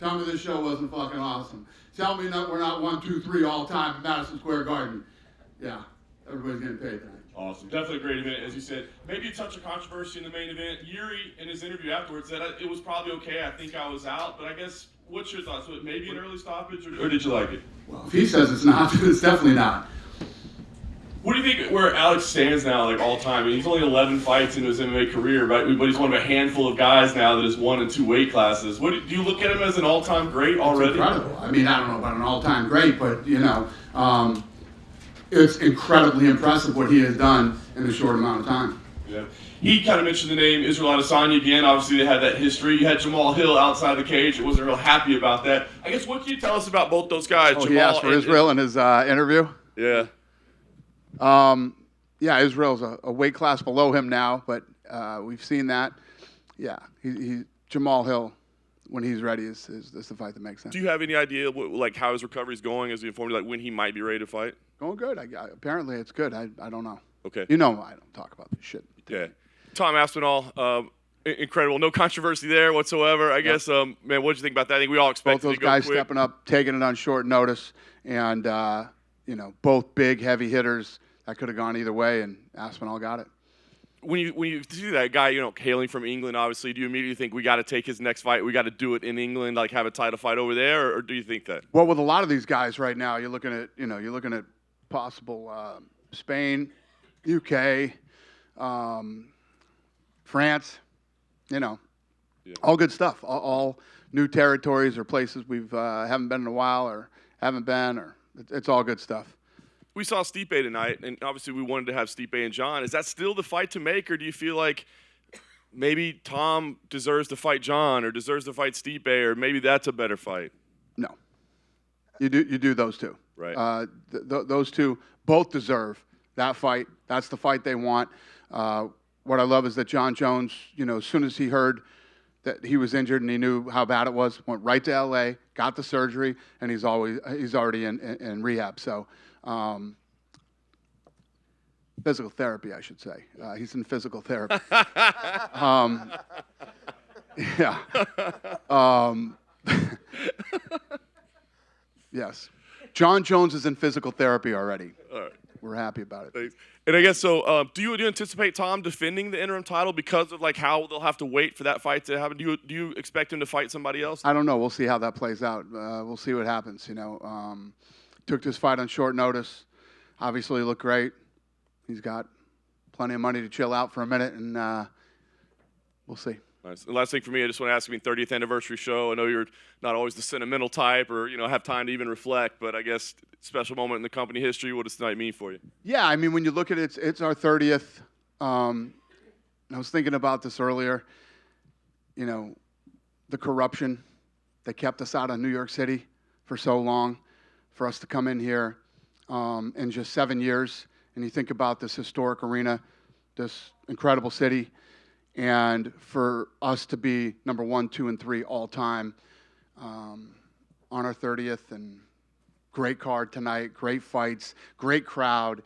Tell me this show wasn't fucking awesome. Tell me that we're not 1, 2, 3 all time in Madison Square Garden. Yeah, everybody's getting paid tonight. Awesome. Definitely a great event, as you said. Maybe a touch of controversy in the main event. Yuri, in his interview afterwards, said it was probably okay. I think I was out. But I guess, what's your thoughts? Maybe an early stoppage, or did you like it? Well, if he says it's not, it's definitely not. What do you think where Alex stands now, like all time? I mean, he's only 11 fights into his MMA career, right? But he's one of a handful of guys now that has won in 2 weight classes. Do you look at him as an all-time great already? It's incredible. I mean, I don't know about an all-time great, but, you know, it's incredibly impressive what he has done in a short amount of time. Yeah. He kind of mentioned the name Israel Adesanya again. Obviously, they had that history. You had Jamal Hill outside the cage. It wasn't real happy about that. I guess, what can you tell us about both those guys? Oh, he asked for Israel in his interview? Yeah. Yeah, Israel's a weight class below him now, but we've seen that. Yeah, Jamal Hill, when he's ready, is the fight that makes sense. Do you have any idea like how his recovery is going? Has he informed you like when he might be ready to fight? Going good. Apparently, it's good. I don't know. Okay. You know, I don't talk about this shit. Yeah. Tom Aspinall, incredible. No controversy there whatsoever. I guess, man, what did you think about that? I think we all expected both those guys stepping up, taking it on short notice, and you know, both big, heavy hitters. That could have gone either way, and Aspinall got it. When you see that guy, you know, hailing from England, obviously, do you immediately think we got to take his next fight? We got to do it in England, like have a title fight over there, or do you think that? Well, with a lot of these guys right now, you're looking at possible Spain, UK, France, you know, all good stuff. All new territories or places we've haven't been in a while or haven't been, or it's all good stuff. We saw Stipe tonight, and obviously we wanted to have Stipe and John. Is that still the fight to make, or do you feel like maybe Tom deserves to fight John or deserves to fight Stipe, or maybe that's a better fight? No. You do those two. Right. Those two both deserve that fight. That's the fight they want. What I love is that John Jones, you know, as soon as he heard that he was injured and he knew how bad it was, went right to L.A., got the surgery, and he's already in rehab. So physical therapy, I should say. He's in physical therapy. Yeah. Yes. John Jones is in physical therapy already. All right. We're happy about it. Thanks. And I guess so. Do you anticipate Tom defending the interim title because of like how they'll have to wait for that fight to happen? Do you expect him to fight somebody else? I don't know. We'll see how that plays out. We'll see what happens. You know, took this fight on short notice. Obviously, looked great. He's got plenty of money to chill out for a minute, and we'll see. Nice. And last thing for me, I just want to ask, 30th anniversary show. I know you're not always the sentimental type or, you know, have time to even reflect, but I guess special moment in the company history. What does tonight mean for you? Yeah, I mean, when you look at it, it's our 30th. I was thinking about this earlier. You know, the corruption that kept us out of New York City for so long, for us to come in here in just 7 years, and you think about this historic arena, this incredible city, and for us to be number 1, 2, and 3 all time on our 30th, and great card tonight, great fights, great crowd.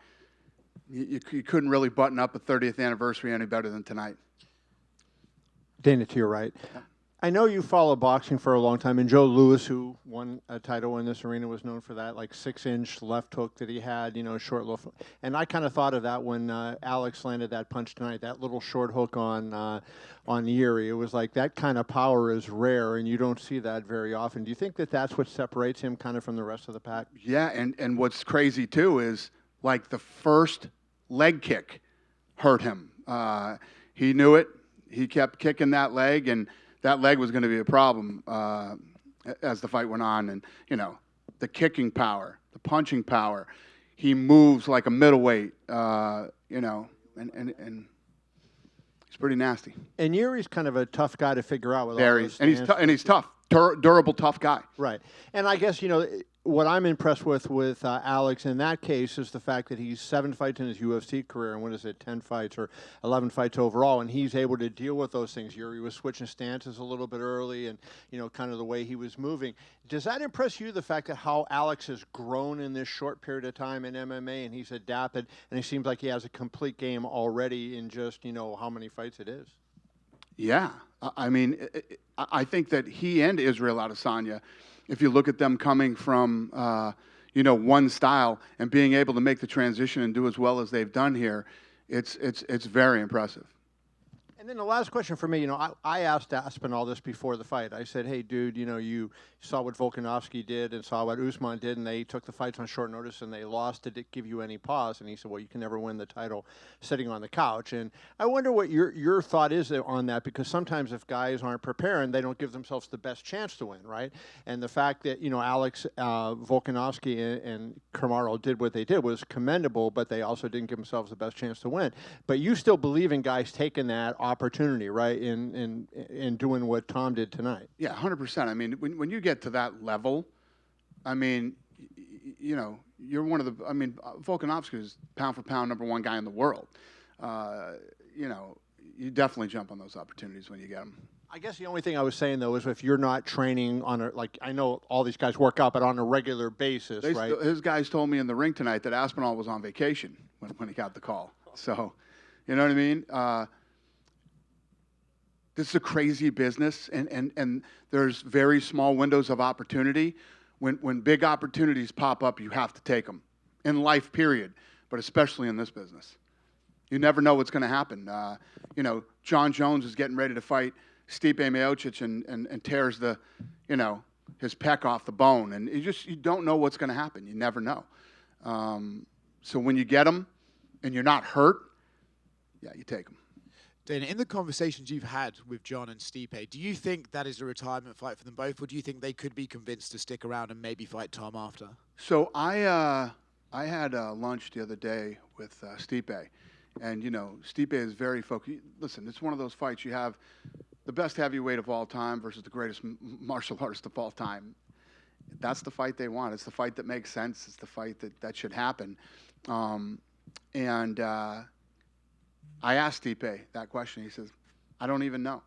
You couldn't really button up a 30th anniversary any better than tonight. Dana, to your right. Yeah. I know you follow boxing for a long time, and Joe Louis, who won a title in this arena, was known for that, like 6-inch left hook that he had, you know, short little. And I kind of thought of that when Alex landed that punch tonight, that little short hook on Yuri. It was like that kind of power is rare, and you don't see that very often. Do you think that that's what separates him kind of from the rest of the pack? Yeah, and what's crazy too is like the first leg kick hurt him. He knew it. He kept kicking that leg, and that leg was going to be a problem as the fight went on. And, you know, the kicking power, the punching power. He moves like a middleweight, you know, and he's pretty nasty. And Yuri's kind of a tough guy to figure out. With Very, and he's tough, durable, tough guy. Right. And I guess, you know, what I'm impressed with Alex in that case is the fact that he's 7 fights in his UFC career, and what is it, 10 fights or 11 fights overall, and he's able to deal with those things. Yuri was switching stances a little bit early, and, you know, kind of the way he was moving. Does that impress you, the fact that how Alex has grown in this short period of time in MMA, and he's adapted, and it seems like he has a complete game already in just, you know, how many fights it is? Yeah, I mean, I think that he and Israel Adesanya, if you look at them coming from one style and being able to make the transition and do as well as they've done here, it's very impressive. And then the last question for me, I asked Aspinall this before the fight. I said, hey, dude, you saw what Volkanovski did and saw what Usman did, and they took the fights on short notice and they lost. Did it give you any pause? And he said, well, you can never win the title sitting on the couch. And I wonder what your thought is on that, because sometimes if guys aren't preparing, they don't give themselves the best chance to win, right? And the fact that, Alex Volkanovski and Kamaru did what they did was commendable, but they also didn't give themselves the best chance to win. But you still believe in guys taking that opportunity, right, in doing what Tom did tonight. Yeah, 100%. I mean, when you get to that level, I mean, you're one of the. I mean, Volkanovski is pound for pound #1 guy in the world. You definitely jump on those opportunities when you get them. I guess the only thing I was saying, though, is if you're not training on I know all these guys work out, but on a regular basis, right? His guys told me in the ring tonight that Aspinall was on vacation when he got the call. So, you know what I mean? This is a crazy business, and there's very small windows of opportunity. When big opportunities pop up, you have to take them in life, period, but especially in this business. You never know what's going to happen. John Jones is getting ready to fight Stipe Miocic and tears his pec off the bone, and you don't know what's going to happen. You never know. So when you get them and you're not hurt, yeah, you take them. Dana, in the conversations you've had with John and Stipe, do you think that is a retirement fight for them both, or do you think they could be convinced to stick around and maybe fight Tom after? So I had lunch the other day with Stipe, and Stipe is very focused. Listen, it's one of those fights you have the best heavyweight of all time versus the greatest martial artist of all time. That's the fight they want. It's the fight that makes sense. It's the fight that should happen. I asked Stipe that question. He says, I don't even know.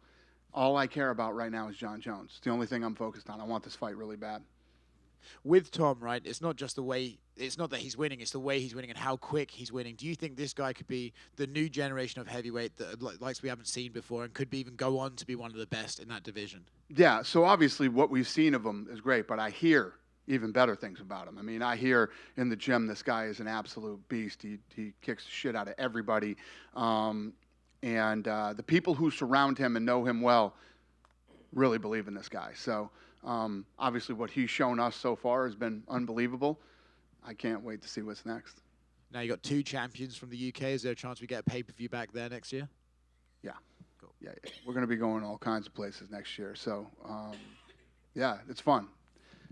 All I care about right now is John Jones. It's the only thing I'm focused on. I want this fight really bad. With Tom, right, it's not just the way, it's not that he's winning, it's the way he's winning and how quick he's winning. Do you think this guy could be the new generation of heavyweight that likes we haven't seen before and could even go on to be one of the best in that division? Yeah, so obviously what we've seen of him is great, but I hear even better things about him. I mean, I hear in the gym this guy is an absolute beast. He kicks the shit out of everybody. And the people who surround him and know him well really believe in this guy. So obviously what he's shown us so far has been unbelievable. I can't wait to see what's next. Now you got 2 champions from the UK. Is there a chance we get a pay-per-view back there next year? Yeah. Cool. Yeah. We're going to be going all kinds of places next year. So, yeah, it's fun.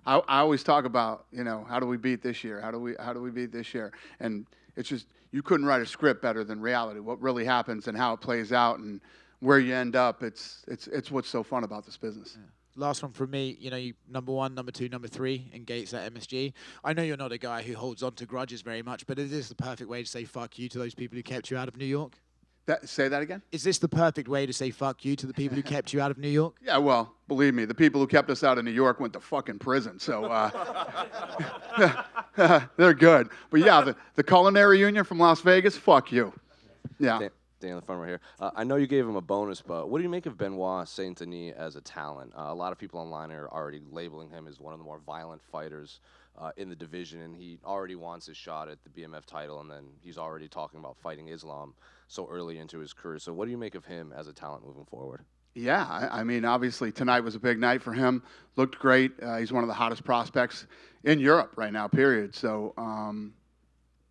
I always talk about, how do we beat this year? How do we beat this year? And it's just, you couldn't write a script better than reality. What really happens and how it plays out and where you end up. It's what's so fun about this business. Yeah. Last one from me, you number 1, number 2, number 3 in Gates at MSG. I know you're not a guy who holds on to grudges very much, but is this the perfect way to say fuck you to those people who kept you out of New York? Say that again? Is this the perfect way to say fuck you to the people who kept you out of New York? Yeah, well, believe me, the people who kept us out of New York went to fucking prison, so they're good. But yeah, the culinary union from Las Vegas, fuck you. Yeah. Dan, the front right here. I know you gave him a bonus, but what do you make of Benoit Saint-Denis as a talent? A lot of people online are already labeling him as one of the more violent fighters in the division, and he already wants his shot at the BMF title, and then he's already talking about fighting Islam so early into his career. So what do you make of him as a talent moving forward? Yeah, I mean, obviously tonight was a big night for him. Looked great. He's one of the hottest prospects in Europe right now, period. So,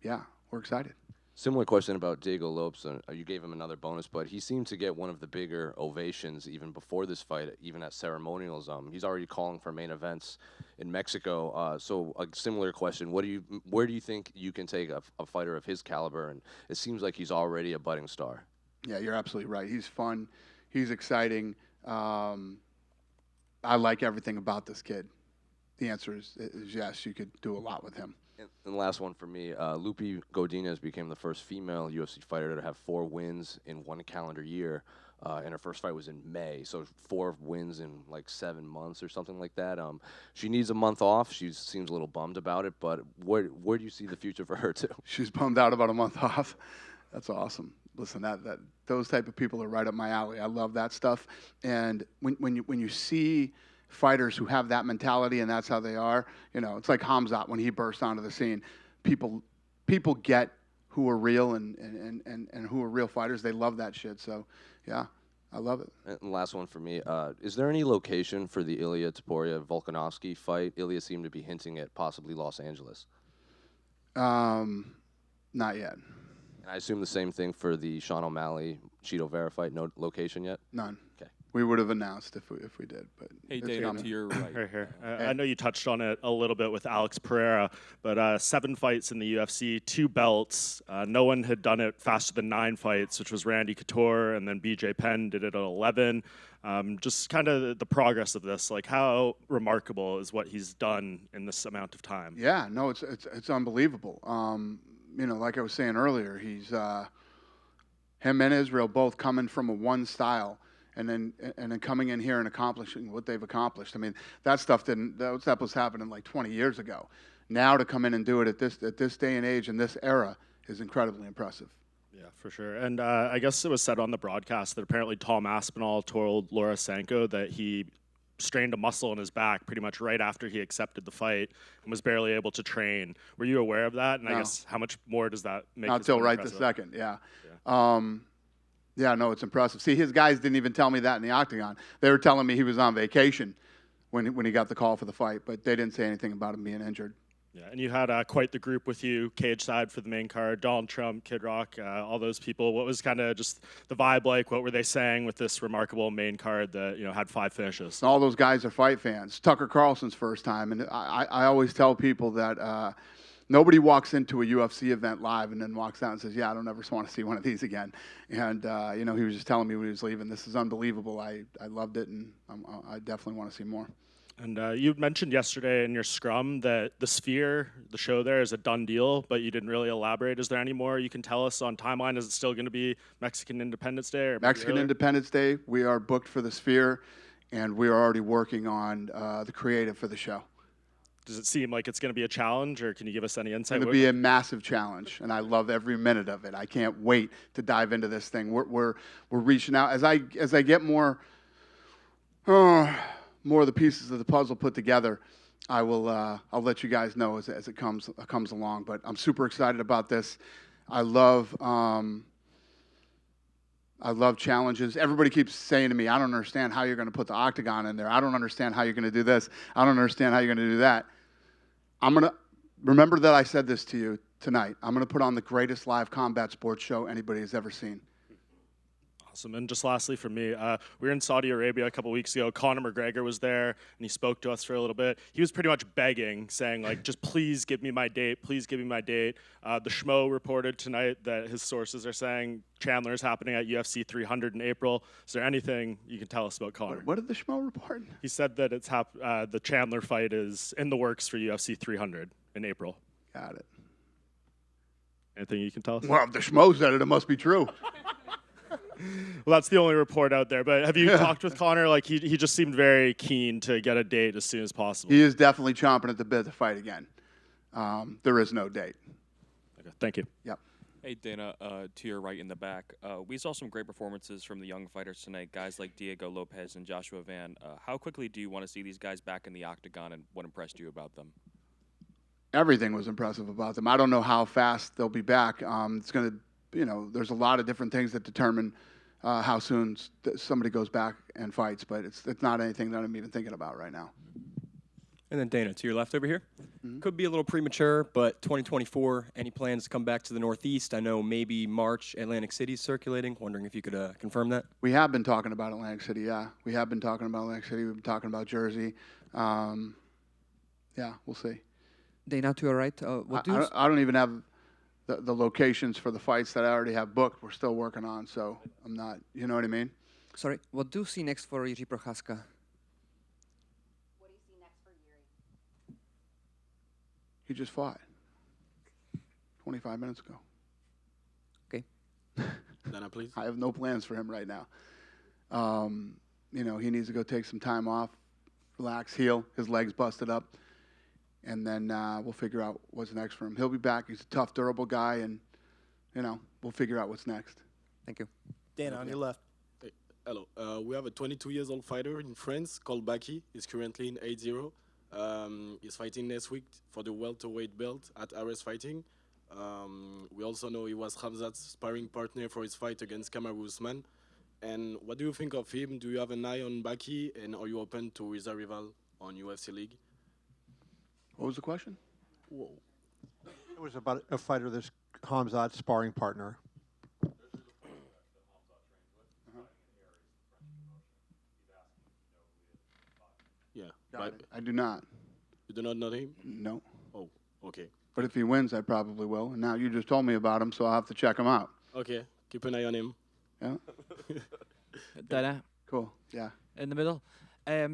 yeah, we're excited. Similar question about Diego Lopes. You gave him another bonus, but he seemed to get one of the bigger ovations even before this fight, even at ceremonials. He's already calling for main events in Mexico. So a similar question: where do you think you can take a fighter of his caliber? And it seems like he's already a budding star. Yeah, you're absolutely right. He's fun. He's exciting. I like everything about this kid. The answer is yes. You could do a lot with him. And the last one for me, Lupi Godinez became the first female UFC fighter to have 4 wins in 1 calendar year, and her first fight was in May, so 4 wins in like 7 months or something like that. She needs a month off. She seems a little bummed about it, but where do you see the future for her too? She's bummed out about a month off. That's awesome. listen, that those type of people are right up my alley. I love that stuff. And when you see fighters who have that mentality and that's how they are, you know, it's like Hamzat when he burst onto the scene. People get who are real and who are real fighters. They love that shit. So, yeah, I love it. And last one for me. Is there any location for the Ilya Topuria-Volkanovski fight? Ilya seemed to be hinting at possibly Los Angeles. Not yet. And I assume the same thing for the Sean O'Malley-Cheeto Vera fight. No location yet? None. Okay. We would have announced if we did. But Hey, it's Dana, coming. to your right. Right here. I know you touched on it a little bit with Alex Pereira, but 7 fights in the UFC, 2 belts. No one had done it faster than 9 fights, which was Randy Couture, and then BJ Penn did it at 11. Just kind of the progress of this, like how remarkable is what he's done in this amount of time? Yeah, no, it's unbelievable. You know, like I was saying earlier, he's him and Israel both coming from a one style. And then coming in here and accomplishing what they've accomplished. I mean, that stuff was happening like 20 years ago. Now to come in and do it at this day and age and this era is incredibly impressive. Yeah, for sure. And I guess it was said on the broadcast that apparently Tom Aspinall told Laura Sanko that he strained a muscle in his back pretty much right after he accepted the fight and was barely able to train. Were you aware of that? And No. I guess how much more does that make? Not this till one right impressive? this second, yeah. Yeah, no, it's impressive. See, his guys didn't even tell me that in the octagon. They were telling me he was on vacation when he got the call for the fight, but they didn't say anything about him being injured. Yeah, and you had quite the group with you, cage side for the main card, Donald Trump, Kid Rock, all those people. What was kind of just the vibe like? What were they saying with this remarkable main card that, you know, had 5 finishes? All those guys are fight fans. Tucker Carlson's first time, and I always tell people that nobody walks into a UFC event live and then walks out and says, yeah, I don't ever want to see one of these again. And, you know, he was just telling me when he was leaving, this is unbelievable. I loved it, and I definitely want to see more. And you mentioned yesterday in your scrum that the Sphere, the show there, is a done deal, but you didn't really elaborate. Is there any more you can tell us on timeline? Is it still going to be Mexican Independence Day? Or maybe Mexican earlier? Independence Day, we are booked for the Sphere, and we are already working on the creative for the show. Does it seem like it's going to be a challenge, or can you give us any It's insight? going to be a massive challenge, and I love every minute of it. I can't wait to dive into this thing. We're reaching out as I get more of the pieces of the puzzle put together. I'll let you guys know as it comes along. But I'm super excited about this. I love challenges. Everybody keeps saying to me, I don't understand how you're going to put the octagon in there. I don't understand how you're going to do this. I don't understand how you're going to do that. I'm going to remember that I said this to you tonight. I'm going to put on the greatest live combat sports show anybody has ever seen. Awesome. And just lastly for me, we were in Saudi Arabia a couple weeks ago. Conor McGregor was there, and he spoke to us for a little bit. He was pretty much begging, saying, like, just please give me my date. Please give me my date. The Schmo reported tonight that his sources are saying Chandler is happening at UFC 300 in April. Is there anything you can tell us about Conor? What did the Schmo report? He said that it's the Chandler fight is in the works for UFC 300 in April. Got it. Anything you can tell us? Well, if the Schmo said it, it must be true. Well, that's the only report out there. But have you talked with Conor? Like, he just seemed very keen to get a date as soon as possible. He is definitely chomping at the bit to fight again. There is no date. Okay, thank you. Yep. Hey, Dana, to your right in the back, we saw some great performances from the young fighters tonight, guys like Diego Lopez and Joshua Van. How quickly do you want to see these guys back in the octagon, and what impressed you about them? Everything was impressive about them. I don't know how fast they'll be back. It's going to, you know, there's a lot of different things that determine how soon somebody goes back and fights, but it's not anything that I'm even thinking about right now. And then Dana, to your left over here. Could be a little premature, but 2024, any plans to come back to the Northeast? I know maybe March, Atlantic City is circulating. Wondering if you could confirm that? We have been talking about Atlantic City, yeah. We have been talking about Atlantic City. We've been talking about Jersey. Yeah, we'll see. Dana, to your right. I don't even have the locations for the fights that I already have booked. We're still working on, so I'm not, you know what I mean? Sorry, what do you see next for Jiří Procházka? What do you see next for Jiří? He just fought 25 minutes ago. Okay. Dana, please. I have no plans for him right now. You know, he needs to go take some time off, relax, heal. His leg's busted up. And then we'll figure out what's next for him. He'll be back. He's a tough, durable guy, and, you know, we'll figure out what's next. Thank you. Dana, on your left. Hey, hello. We have a 22-year-old fighter in France called Baki. He's currently in 8-0. He's fighting next week for the welterweight belt at RS Fighting. We also know he was Khamzat's sparring partner for his fight against Kamaru Usman. And what do you think of him? Do you have an eye on Baki, and are you open to his rival on UFC League? What was the question? Whoa. It was about a fighter that's Khamzat's sparring partner. Yeah. I do not. You do not know him? No. Oh, okay. But if he wins, I probably will. And now you just told me about him, so I'll have to check him out. Okay. Keep an eye on him. Yeah. Dana, Cool. Yeah. in the middle.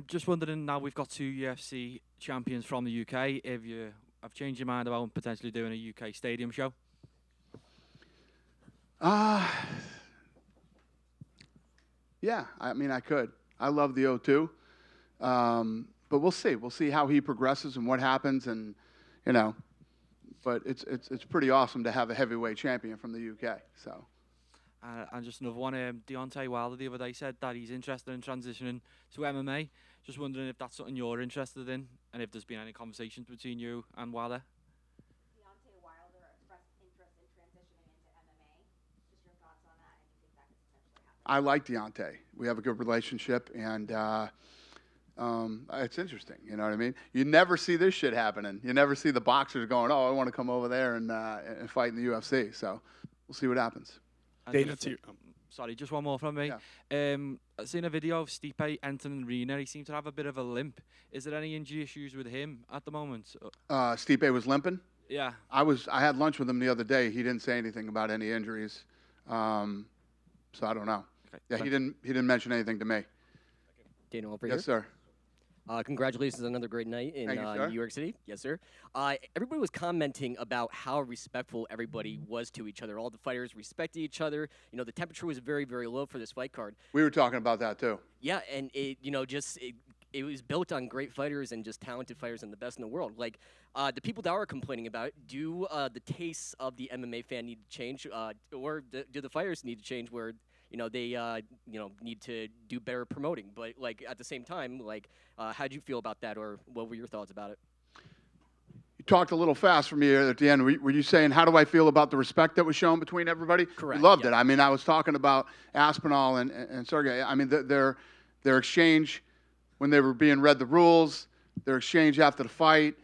Just wondering, now we've got 2 UFC champions from the UK, if you have changed your mind about potentially doing a UK stadium show? Yeah, I mean, I could. I love the O2. But we'll see. We'll see how he progresses and what happens, and you know. But it's pretty awesome to have a heavyweight champion from the UK. So. And just another one. Deontay Wilder the other day said that he's interested in transitioning to MMA. Just wondering if that's something you're interested in, and if there's been any conversations between you and Wilder. Deontay Wilder expressed interest in transitioning into MMA. Just your thoughts on that, and you think that could potentially happen? I like Deontay. We have a good relationship, and it's interesting. You know what I mean? You never see this shit happening. You never see the boxers going, "Oh, I want to come over there and fight in the UFC." So we'll see what happens. Sorry, just one more from me. Yeah. I've seen a video of Stipe entering the arena. He seemed to have a bit of a limp. Is there any injury issues with him at the moment? Stipe was limping. Yeah. I had lunch with him the other day. He didn't say anything about any injuries, so I don't know. Okay. Yeah, he didn't mention anything to me. Dana, over here. Yes, sir. Congratulations on another great night in Thank you, sir. New York City. Yes, sir. Everybody was commenting about how respectful everybody was to each other. All the fighters respected each other. You know, the temperature was very, very low for this fight card. We were talking about that too. Yeah, and it was built on great fighters and just talented fighters and the best in the world. Like, the people that are complaining about it, do the tastes of the MMA fan need to change, or do the fighters need to change where, you know, they need to do better promoting? But like at the same time, like, how'd you feel about that, or what were your thoughts about it? You talked a little fast for me at the end. Were you saying, how do I feel about the respect that was shown between everybody? Correct. We loved it. I mean, I was talking about Aspinall and Sergey. I mean, their exchange when they were being read the rules, their exchange after the fight.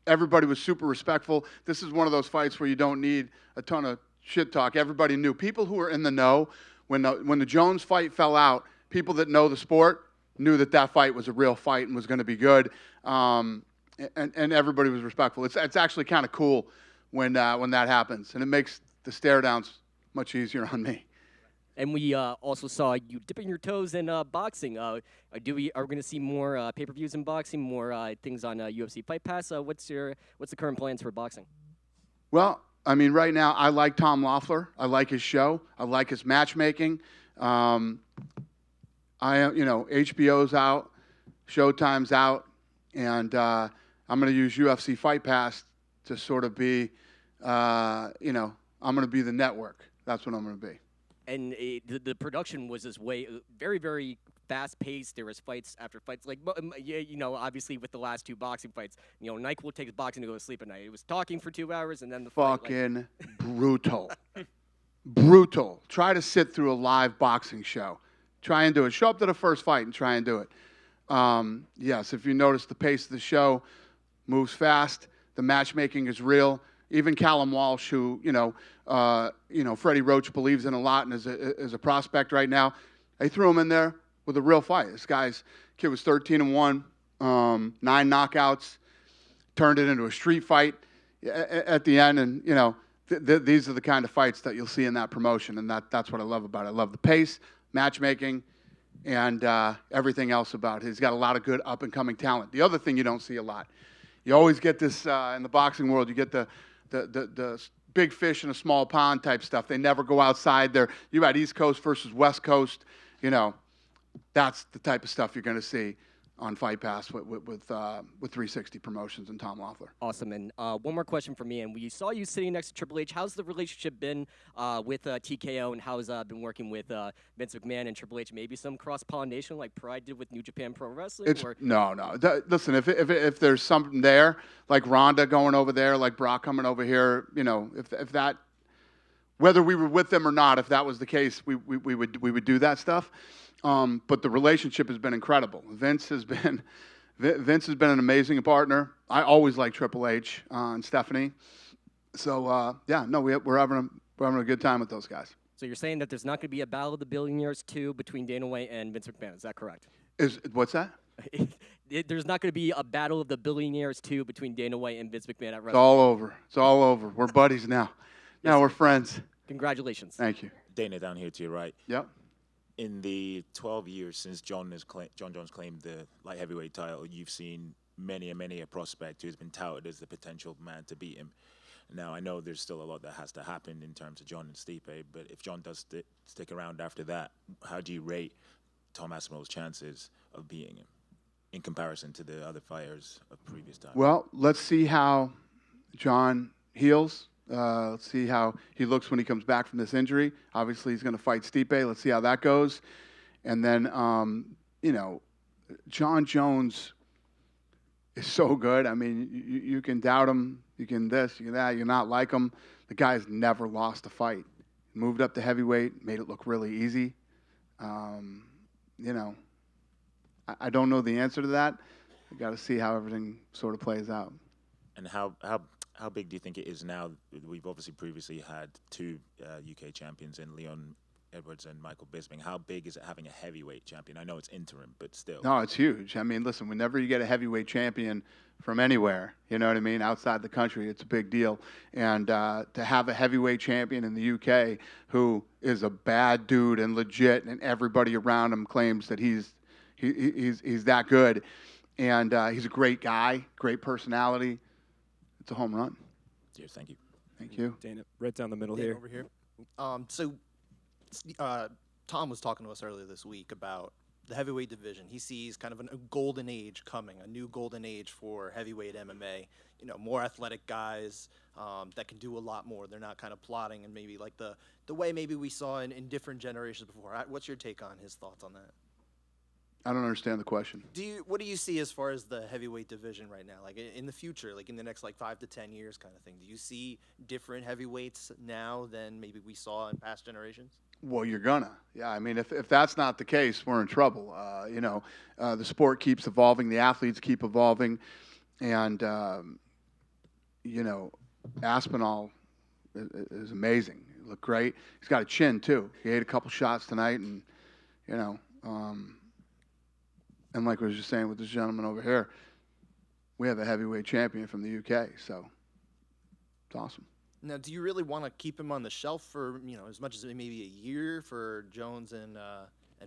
Everybody was super respectful. This is one of those fights where you don't need a ton of shit talk. Everybody knew. People who were in the know, when the Jones fight fell out, people that know the sport knew that fight was a real fight and was going to be good. And everybody was respectful. It's actually kind of cool when that happens, and it makes the stare downs much easier on me. And we also saw you dipping your toes in boxing. Are we going to see more pay-per-views in boxing, more things on UFC Fight Pass? What's the current plans for boxing? Well, I mean, right now I like Tom Loeffler. I like his show. I like his matchmaking. HBO's out, Showtime's out, and I'm going to use UFC Fight Pass to sort of be, I'm going to be the network. That's what I'm going to be. And the production was very, very fast-paced. There was fights after fights. Like, obviously with the last 2 boxing fights, Nike will take his boxing to go to sleep at night. It was talking for 2 hours, and then the fucking brutal. Brutal. Try to sit through a live boxing show. Try and do it. Show up to the first fight and try and do it. Yes, if you notice, the pace of the show moves fast. The matchmaking is real. Even Callum Walsh, who Freddie Roach believes in a lot and is a prospect right now, they threw him in there with a real fight. This kid was 13-1, 9 knockouts, turned it into a street fight at the end, and these are the kind of fights that you'll see in that promotion, and that's what I love about it. I love the pace, matchmaking, and everything else about it. He's got a lot of good up-and-coming talent. The other thing you don't see a lot, you always get this in the boxing world, you get the big fish in a small pond type stuff. They never go outside. You got East Coast versus West Coast. That's the type of stuff you're going to see. on Fight Pass with 360 Promotions and Tom Loeffler. Awesome. And one more question for me. And we saw you sitting next to Triple H. How's the relationship been with TKO, and how's been working with Vince McMahon and Triple H? Maybe some cross-pollination like Pride did with New Japan Pro Wrestling? No. Listen, if there's something there, like Ronda going over there, like Brock coming over here, if that, whether we were with them or not, if that was the case, we would do that stuff. But the relationship has been incredible. Vince has been an amazing partner. I always like Triple H and Stephanie. So we're having a good time with those guys. So you're saying that there's not going to be a Battle of the Billionaires 2 between Dana White and Vince McMahon. Is that correct? What's that? There's not going to be a Battle of the Billionaires 2 between Dana White and Vince McMahon at WrestleMania. It's all over. We're buddies now. Now we're friends. Congratulations. Thank you. Dana, down here to your right. Yep. In the 12 years since John Jones claimed the light heavyweight title, you've seen many a prospect who's been touted as the potential man to beat him. Now, I know there's still a lot that has to happen in terms of John and Stipe, but if John does stick around after that, how do you rate Tom Aspinall's chances of beating him in comparison to the other fighters of previous times? Well, let's see how John heals. Let's see how he looks when he comes back from this injury. Obviously, he's going to fight Stipe. Let's see how that goes. And then, John Jones is so good. I mean, you can doubt him. You can this, you can that. You not like him. The guy's never lost a fight. Moved up to heavyweight, made it look really easy. I don't know the answer to that. I got to see how everything sort of plays out. And how big do you think it is now? We've obviously previously had two UK champions in Leon Edwards and Michael Bisping. How big is it having a heavyweight champion? I know it's interim, but still. No, it's huge. I mean, listen, whenever you get a heavyweight champion from anywhere, you know what I mean, outside the country, it's a big deal. And to have a heavyweight champion in the UK who is a bad dude and legit, and everybody around him claims that he's that good, and he's a great guy, great personality. It's a home run. Cheers, thank you. Thank you. Dana, right down the middle Dana here. over here. Tom was talking to us earlier this week about the heavyweight division. He sees kind of a golden age coming, a new golden age for heavyweight MMA. More athletic guys that can do a lot more. They're not kind of plotting and maybe like the way maybe we saw in different generations before. What's your take on his thoughts on that? I don't understand the question. What do you see as far as the heavyweight division right now? Like in the future, like in the next 5 to 10 years kind of thing. Do you see different heavyweights now than maybe we saw in past generations? Well, you're gonna. Yeah, I mean, if that's not the case, we're in trouble. The sport keeps evolving. The athletes keep evolving. And, Aspinall is amazing. He looked great. He's got a chin, too. He ate a couple shots tonight, and, and like I was just saying with this gentleman over here, we have a heavyweight champion from the UK, so it's awesome. Now, do you really want to keep him on the shelf for as much as maybe a year for Jones and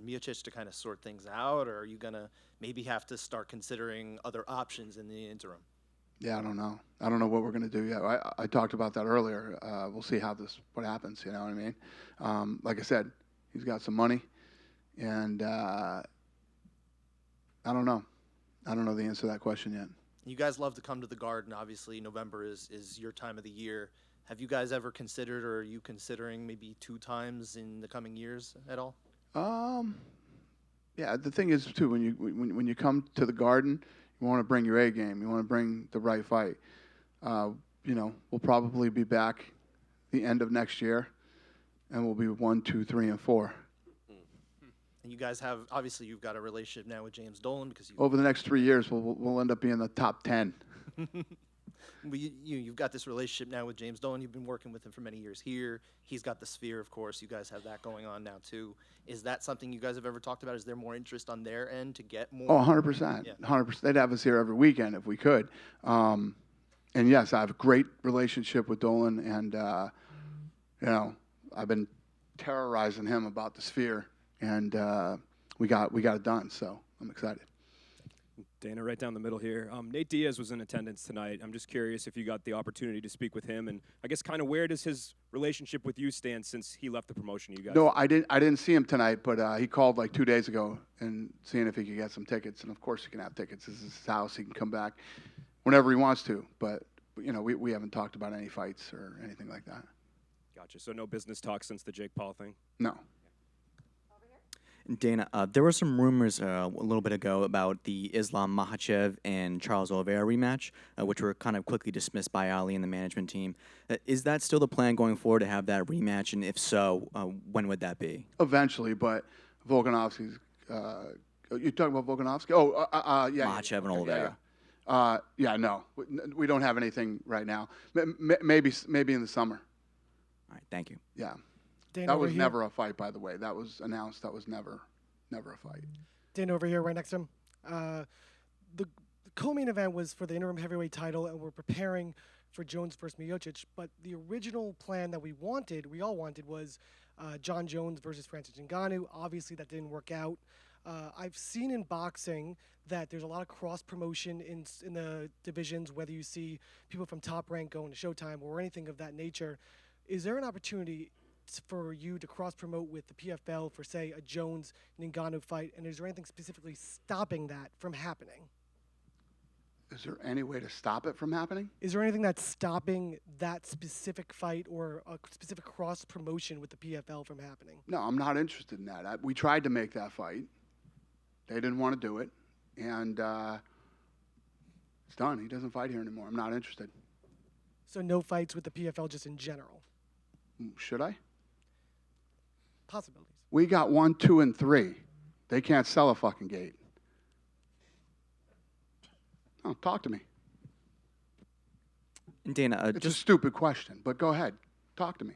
Miocic to kind of sort things out, or are you gonna maybe have to start considering other options in the interim? Yeah, I don't know. I don't know what we're gonna do yet. I talked about that earlier. We'll see what happens. You know what I mean? Like I said, he's got some money, and I don't know. I don't know the answer to that question yet. You guys love to come to the Garden. Obviously, November is your time of the year. Have you guys ever considered, or are you considering maybe 2 times in the coming years at all? Yeah. The thing is, too, when you come to the Garden, you want to bring your A game. You want to bring the right fight. We'll probably be back the end of next year, and we'll be 1, 2, 3, and 4. And you guys obviously you've got a relationship now with James Dolan because over the next 3 years, we'll end up being the top 10. You've got this relationship now with James Dolan. You've been working with him for many years here. He's got the Sphere, of course. You guys have that going on now too. Is that something you guys have ever talked about? Is there more interest on their end to get more? Oh, 100%. 100%. They'd have us here every weekend if we could. And yes, I have a great relationship with Dolan, and I've been terrorizing him about the Sphere, and we got it done. So I'm excited. Dana, right down the middle here. Nate Diaz was in attendance tonight. I'm just curious if you got the opportunity to speak with him, and I guess kind of where does his relationship with you stand since he left the promotion? You guys. No, I didn't see him tonight, but he called like 2 days ago and seeing if he could get some tickets. And of course, he can have tickets. This is his house. He can come back whenever he wants to. But we haven't talked about any fights or anything like that. Gotcha. So no business talk since the Jake Paul thing. No. Dana, there were some rumors a little bit ago about the Islam Makhachev and Charles Oliveira rematch, which were kind of quickly dismissed by Ali and the management team. Is that still the plan going forward to have that rematch? And if so, when would that be? Eventually, but Volkanovski's. You talking about Volkanovski? Oh, yeah. Makhachev and Oliveira. Yeah, no, we don't have anything right now. Maybe in the summer. All right, thank you. Yeah. Dana that was over here. never a fight, by the way. That was announced. That was never a fight. Dan over here, right next to him. The co-main event was for the interim heavyweight title, and we're preparing for Jones versus Miocic. But the original plan that we all wanted, was John Jones versus Francis Ngannou. Obviously, that didn't work out. I've seen in boxing that there's a lot of cross-promotion in the divisions, whether you see people from Top Rank going to Showtime or anything of that nature. Is there an opportunity for you to cross-promote with the PFL for, say, a Jones and Ngannou fight, and is there anything specifically stopping that from happening? Is there any way to stop it from happening? Is there anything that's stopping that specific fight or a specific cross-promotion with the PFL from happening? No, I'm not interested in that. We tried to make that fight. They didn't want to do it, and it's done. He doesn't fight here anymore. I'm not interested. So no fights with the PFL just in general? Should I? Possibilities. We got 1, 2, and 3. They can't sell a fucking gate. Oh, talk to me. Dana, it's a stupid question, but go ahead. Talk to me.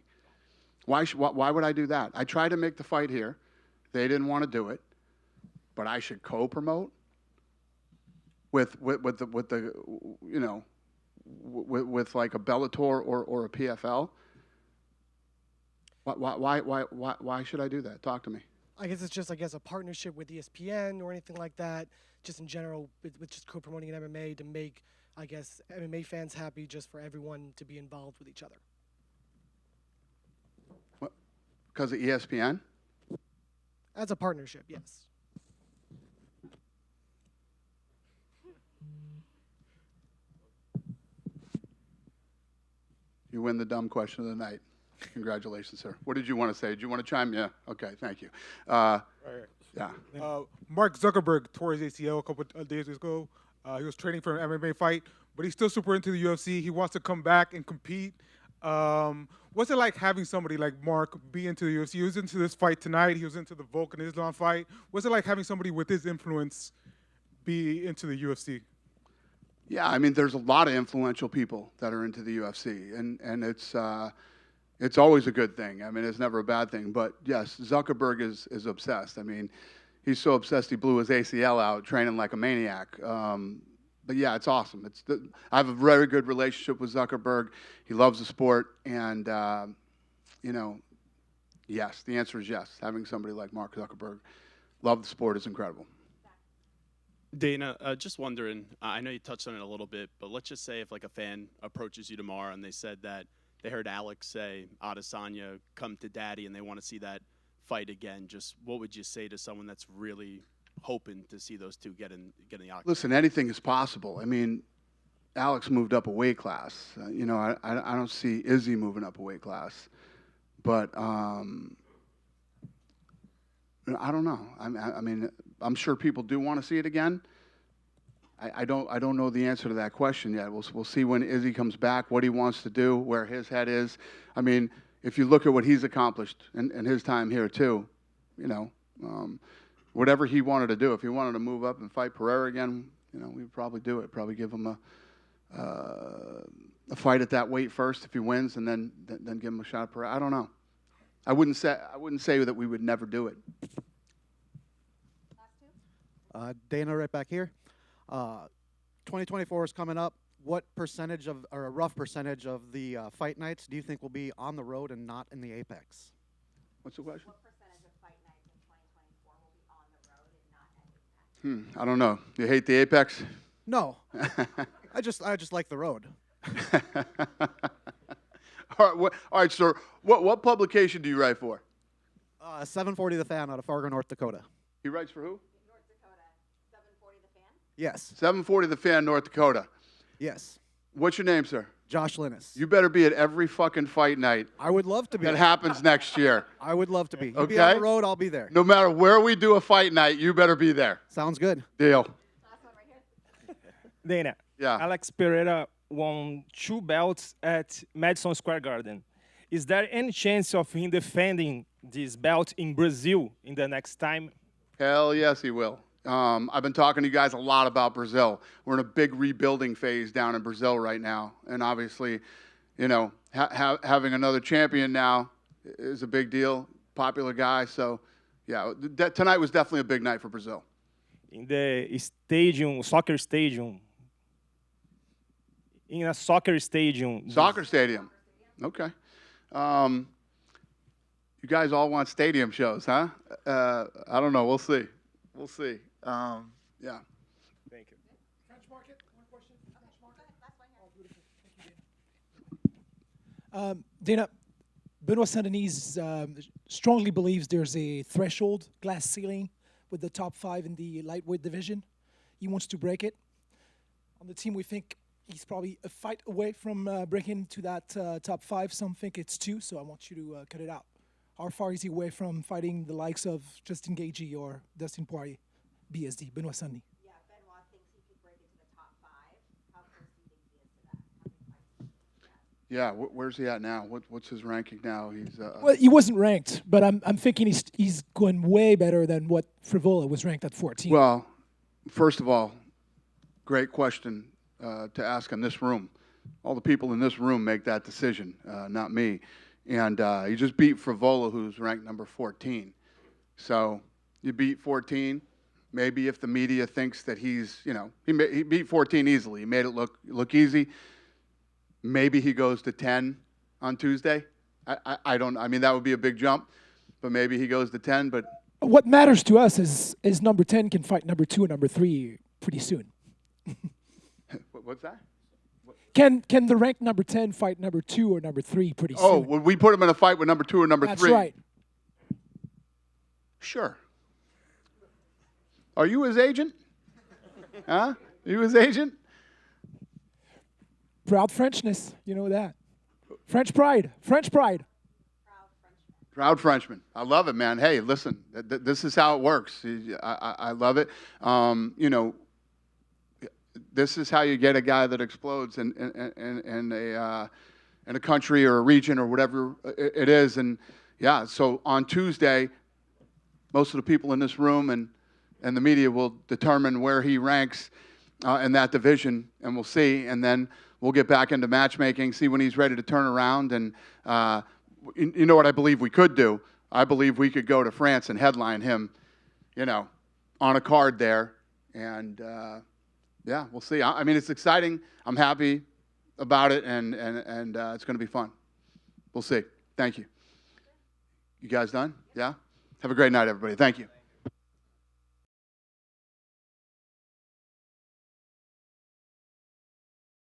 Why would I do that? I tried to make the fight here. They didn't want to do it, but I should co-promote with the with like a Bellator or a PFL. Why should I do that? Talk to me. I guess it's just, a partnership with ESPN or anything like that, just in general, with just co-promoting an MMA to make, MMA fans happy, just for everyone to be involved with each other. What? Because of ESPN? As a partnership, yes. You win the dumb question of the night. Congratulations, sir. What did you want to say? Did you want to chime in? Yeah. Okay, thank you. Yeah. Mark Zuckerberg tore his ACL a couple of days ago. He was training for an MMA fight, but he's still super into the UFC. He wants to come back and compete. What's it like having somebody like Mark be into the UFC? He was into this fight tonight. He was into the Volk and Islam fight. What's it like having somebody with his influence be into the UFC? Yeah, I mean, there's a lot of influential people that are into the UFC, and it's always a good thing. I mean, it's never a bad thing. But yes, Zuckerberg is obsessed. I mean, he's so obsessed he blew his ACL out training like a maniac. But yeah, it's awesome. I have a very good relationship with Zuckerberg. He loves the sport, and yes, the answer is yes. Having somebody like Mark Zuckerberg love the sport is incredible. Dana, just wondering, I know you touched on it a little bit, but let's just say if like a fan approaches you tomorrow and they said that they heard Alex say Adesanya come to daddy and they want to see that fight again, just what would you say to someone that's really hoping to see those two get in the octagon? Listen, anything is possible. I mean, Alex moved up a weight class. I don't see Izzy moving up a weight class, but I don't know. I mean, I'm sure people do want to see it again. I don't know the answer to that question yet. We'll see when Izzy comes back, what he wants to do, where his head is. I mean, if you look at what he's accomplished in his time here too, whatever he wanted to do, if he wanted to move up and fight Pereira again, we'd probably do it. Probably give him a fight at that weight first if he wins, and then give him a shot at Pereira. I don't know. I wouldn't say that we would never do it. Dana, right back here. 2024 is coming up. What percentage of, or a rough percentage of the fight nights do you think will be on the road and not in the Apex? What's the question? What percentage of fight nights in 2024 will be on the road and not at Apex? I don't know. You hate the Apex? No, I just like the road. All right, sir. What publication do you write for? 740 The Fan out of Fargo, North Dakota. He writes for who? North Dakota. 740 The Fan? Yes. 740 The Fan, North Dakota. Yes. What's your name, sir? Josh Linus. You better be at every fucking fight night. I would love to be. That happens next year. I would love to be. You Okay. be on the road, I'll be there. No matter where we do a fight night, you better be there. Sounds good. Deal. Dana. Yeah. Alex Pereira won 2 belts at Madison Square Garden. Is there any chance of him defending this belt in Brazil in the next time? Hell yes, he will. I've been talking to you guys a lot about Brazil. We're in a big rebuilding phase down in Brazil right now. And obviously, you know, having another champion now is a big deal. Popular guy. So, yeah, tonight was definitely a big night for Brazil. In the stadium, soccer stadium. In a soccer stadium. Soccer stadium. Okay. You guys all want stadium shows, huh? I don't know. We'll see. We'll see. Yeah. Thank you. French market, one question. French market. Oh, beautiful. Thank you, Dana. Dana, Benoit Saint-Denis strongly believes there's a threshold, glass ceiling, with the top 5 in the lightweight division. He wants to break it. On the team, we think he's probably a fight away from breaking into that top 5. Some think it's 2, so I want you to cut it out. How far is he away from fighting the likes of Justin Gaethje or Dustin Poirier? BSD, Benoit Saint-Denis. Yeah, Benoit thinks he could break into the top 5. How close do you think he is to that? Yeah. Where's he at now? What's his ranking now? He's. Well, he wasn't ranked, but I'm thinking he's going way better than what Frivola was ranked at 14. Well, first of all, great question to ask in this room. All the people in this room make that decision, not me. And he just beat Frivola, who's ranked number 14. So you beat 14. Maybe if the media thinks that he's, you know, he beat 14 easily. He made it look easy. Maybe he goes to 10 on Tuesday. I don't. I mean, that would be a big jump. But maybe he goes to 10. But what matters to us is number 10 can fight number 2 and number 3 pretty soon. What's that? Can the ranked number 10 fight number 2 or number 3 pretty soon? Oh, would we put him in a fight with number 2 or number 3? That's right. Sure. Are you his agent? Huh? Are you his agent? Proud Frenchness, you know that. French pride. French pride. Proud Frenchman. I love it, man. Hey, listen, this is how it works. I love it. You know, this is how you get a guy that explodes in a country or a region or whatever it is. And yeah, so on Tuesday, most of the people in this room and the media will determine where he ranks in that division, and we'll see. And then we'll get back into matchmaking, see when he's ready to turn around. And you know what I believe we could do? I believe we could go to France and headline him, you know, on a card there. And yeah, we'll see. I mean, it's exciting. I'm happy about it, and it's going to be fun. We'll see. Thank you. You guys done? Yeah? Have a great night, everybody. Thank you.